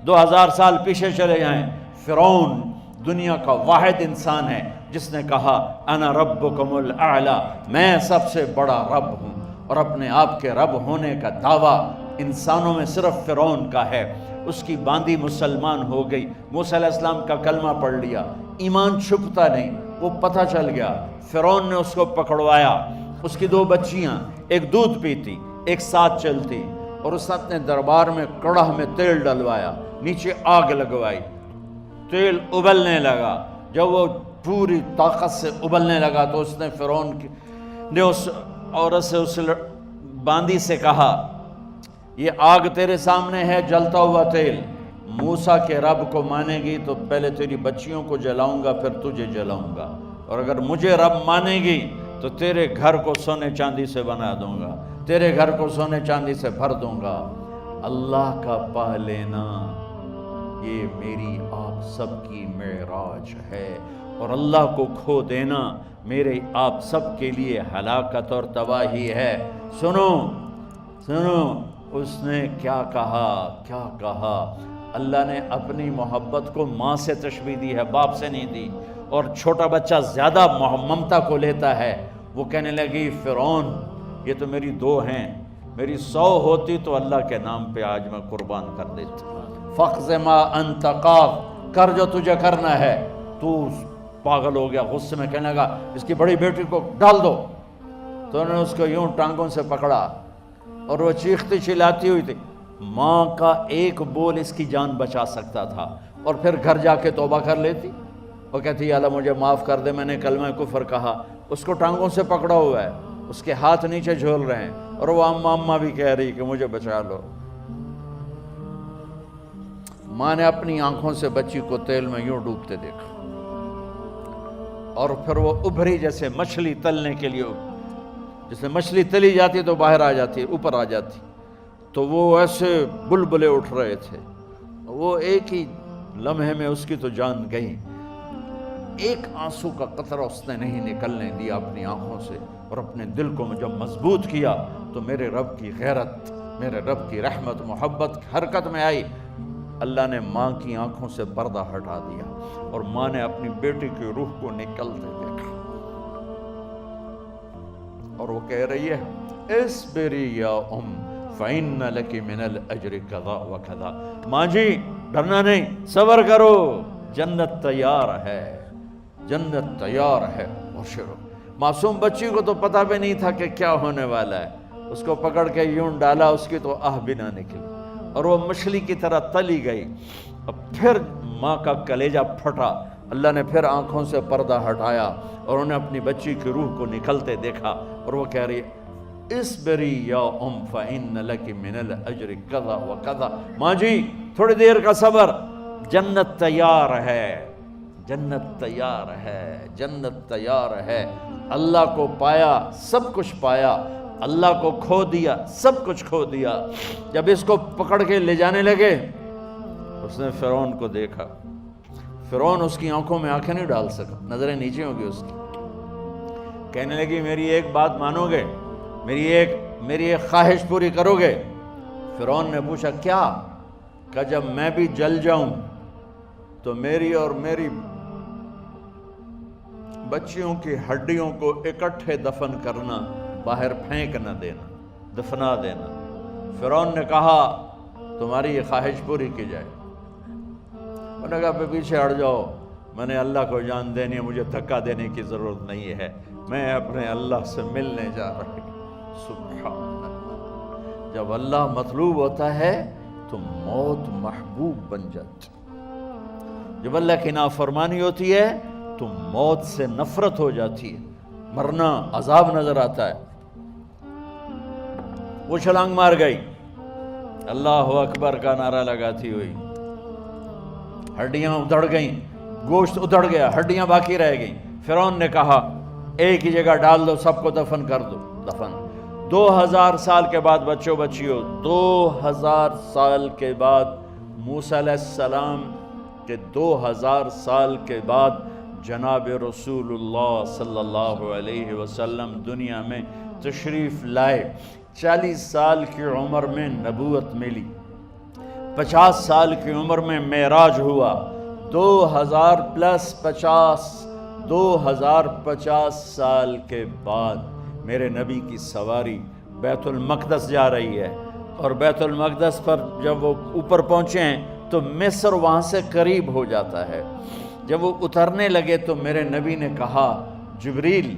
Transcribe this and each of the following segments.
2000 سال پیچھے چلے جائیں، فرعون دنیا کا واحد انسان ہے جس نے کہا انا ربکم الاعلی، میں سب سے بڑا رب ہوں، اور اپنے آپ کے رب ہونے کا دعویٰ انسانوں میں صرف فرعون کا ہے۔ اس کی باندی مسلمان ہو گئی، موسیٰ علیہ السلام کا کلمہ پڑھ لیا، ایمان چھپتا نہیں، وہ پتہ چل گیا۔ فرعون نے اس کو پکڑوایا، اس کی 2 بچیاں، ایک دودھ پیتی ایک ساتھ چلتی، اور اس نے اپنے دربار میں کڑاہ میں تیل ڈلوایا، نیچے آگ لگوائی، تیل ابلنے لگا۔ جب وہ پوری طاقت سے ابلنے لگا تو اس نے فرعون نے اس عورت سے، اس باندی سے کہا یہ آگ تیرے سامنے ہے، جلتا ہوا تیل، موسیٰ کے رب کو مانے گی تو پہلے تیری بچیوں کو جلاؤں گا، پھر تجھے جلاؤں گا، اور اگر مجھے رب مانے گی تو تیرے گھر کو سونے چاندی سے بنا دوں گا، تیرے گھر کو سونے چاندی سے بھر دوں گا۔ اللہ کا پا لینا یہ میری آپ سب کی معراج ہے، اور اللہ کو کھو دینا میرے آپ سب کے لیے ہلاکت اور تباہی ہے۔ سنو سنو، اس نے کیا کہا؟ اللہ نے اپنی محبت کو ماں سے تشبیہ دی ہے، باپ سے نہیں دی، اور چھوٹا بچہ زیادہ ممتا کو لیتا ہے۔ وہ کہنے لگی فرعون یہ تو میری 2 ہیں، میری 100 ہوتی تو اللہ کے نام پہ آج میں قربان کر دیتی۔ فَقْضِ مَا أَنْتَ قَاضٍ، کر جو تجھے کرنا ہے۔ تو پاگل ہو گیا، غصے میں کہنے لگا اس کی بڑی بیٹی کو ڈال دو۔ تو انہوں نے اس کو یوں ٹانگوں سے پکڑا، اور وہ چیختی چلاتی ہوئی تھی۔ ماں کا ایک بول اس کی جان بچا سکتا تھا، اور پھر گھر جا کے توبہ کر لیتی۔ وہ کہتی یا اللہ مجھے معاف کر دے، میں نے کلمہ کفر کہا۔ اس کو ٹانگوں سے پکڑا ہوا ہے، اس کے ہاتھ نیچے جھول رہے ہیں، اور وہ اماں بھی کہہ رہی کہ مجھے بچا لو۔ ماں نے اپنی آنکھوں سے بچی کو تیل میں یوں ڈوبتے دیکھا، اور پھر وہ ابھری جیسے مچھلی تلنے کے لیے، جیسے مچھلی تلی جاتی تو باہر آ جاتی، اوپر آ جاتی، تو وہ ایسے بلبلے اٹھ رہے تھے۔ وہ ایک ہی لمحے میں اس کی تو جان گئی، ایک آنسو کا قطرہ اس نے نہیں نکلنے دیا اپنی آنکھوں سے، اور اپنے دل کو جب مضبوط کیا تو میرے رب کی غیرت، میرے رب کی رحمت محبت حرکت میں آئی۔ اللہ نے ماں کی آنکھوں سے پردہ ہٹا دیا، اور ماں نے اپنی بیٹی کی روح کو نکلتے دیکھا، اور وہ کہہ رہی ہے اصبری یا ام فإن لک من الأجر کذا وکذا، ماں جی ڈرنا نہیں، صبر کرو، جنت تیار ہے، جنت تیار ہے۔ اور شروع معصوم بچی کو تو پتہ بھی نہیں تھا کہ کیا ہونے والا ہے، اس کو پکڑ کے یوں ڈالا، اس کی تو آہ بھی نہ نکلی، اور وہ مچھلی کی طرح تلی گئی۔ اب پھر ماں کا کلیجہ پھٹا، اللہ نے پھر آنکھوں سے پردہ ہٹایا، اور انہیں اپنی بچی کی روح کو نکلتے دیکھا، اور وہ کہہ رہی ہے اصبری یا ام فإن لک من الأجر کذا وکذا، ماں جی تھوڑی دیر کا صبر، جنت تیار ہے، جنت تیار ہے، جنت تیار ہے۔ اللہ کو پایا سب کچھ پایا، اللہ کو کھو دیا سب کچھ کھو دیا۔ جب اس کو پکڑ کے لے جانے لگے، اس نے فرعون کو دیکھا، فرعون اس کی آنکھوں میں آنکھیں نہیں ڈال سکا، نظریں نیچے ہوگی اس کی۔ کہنے لگی میری ایک بات مانو گے، میری ایک خواہش پوری کرو گے؟ فرعون نے پوچھا کیا؟ کہ جب میں بھی جل جاؤں تو میری اور میری بچیوں کی ہڈیوں کو اکٹھے دفن کرنا، باہر پھینک نہ دینا، دفنا دینا۔ فرعون نے کہا تمہاری یہ خواہش پوری کی جائے۔ انہوں نے کہا پیچھے ہٹ جاؤ، میں نے اللہ کو جان دینی ہے، مجھے دھکا دینے کی ضرورت نہیں ہے، میں اپنے اللہ سے ملنے جا رہی ہوں۔ سبحان اللہ، جب اللہ مطلوب ہوتا ہے تو موت محبوب بن جاتی، جب اللہ کی نافرمانی ہوتی ہے تو موت سے نفرت ہو جاتی ہے، مرنا عذاب نظر آتا ہے۔ وہ چھلانگ مار گئی، اللہ اکبر کا نعرہ لگاتی ہوئی، ہڈیاں ادھڑ گئیں، گوشت ادھڑ گیا، ہڈیاں باقی رہ گئیں۔ فرعون نے کہا ایک ہی جگہ ڈال دو، سب کو دفن کر دو۔ دفن 2000 سال کے بعد بچوں بچیوں، 2000 سال کے بعد موسیٰ علیہ السلام کے 2000 سال کے بعد جناب رسول اللہ صلی اللہ علیہ وسلم دنیا میں تشریف لائے۔ 40 سال کی عمر میں نبوت ملی، 50 سال کی عمر میں معراج ہوا، 2050 سال کے بعد میرے نبی کی سواری بیت المقدس جا رہی ہے، اور بیت المقدس پر جب وہ اوپر پہنچے ہیں تو مصر وہاں سے قریب ہو جاتا ہے۔ جب وہ اترنے لگے تو میرے نبی نے کہا، جبریل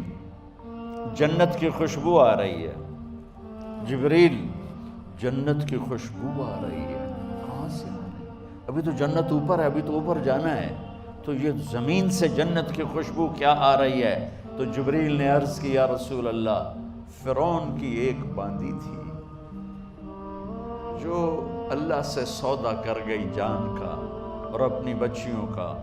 جنت کی خوشبو آ رہی ہے، جبریل جنت کی خوشبو آ رہی ہے۔ کہاں سے آ رہی ہے؟ ابھی تو جنت اوپر ہے، ابھی تو اوپر جانا ہے، تو یہ زمین سے جنت کی خوشبو کیا آ رہی ہے؟ تو جبریل نے عرض کی، یا رسول اللہ، فرعون کی ایک باندی تھی جو اللہ سے سودا کر گئی جان کا اور اپنی بچیوں کا،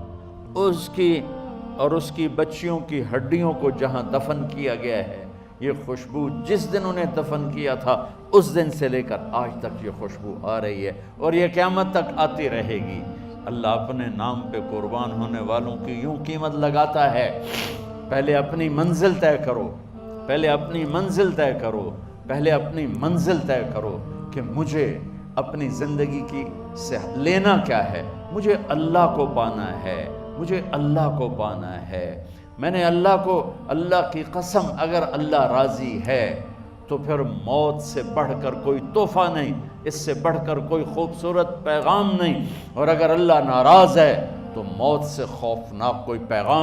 اس کی بچیوں کی ہڈیوں کو جہاں دفن کیا گیا ہے، یہ خوشبو جس دن انہیں دفن کیا تھا اس دن سے لے کر آج تک یہ خوشبو آ رہی ہے، اور یہ قیامت تک آتی رہے گی۔ اللہ اپنے نام پہ قربان ہونے والوں کی یوں قیمت لگاتا ہے، پہلے اپنی منزل طے کرو، پہلے اپنی منزل طے کرو، پہلے اپنی منزل طے کرو کہ مجھے اپنی زندگی کی سے لینا کیا ہے، مجھے اللہ کو پانا ہے، مجھے اللہ کو پانا ہے۔ میں نے اللہ کی قسم، اگر اللہ راضی ہے تو پھر موت سے بڑھ کر کوئی تحفہ نہیں، اس سے بڑھ کر کوئی خوبصورت پیغام نہیں، اور اگر اللہ ناراض ہے تو موت سے خوفناک کوئی پیغام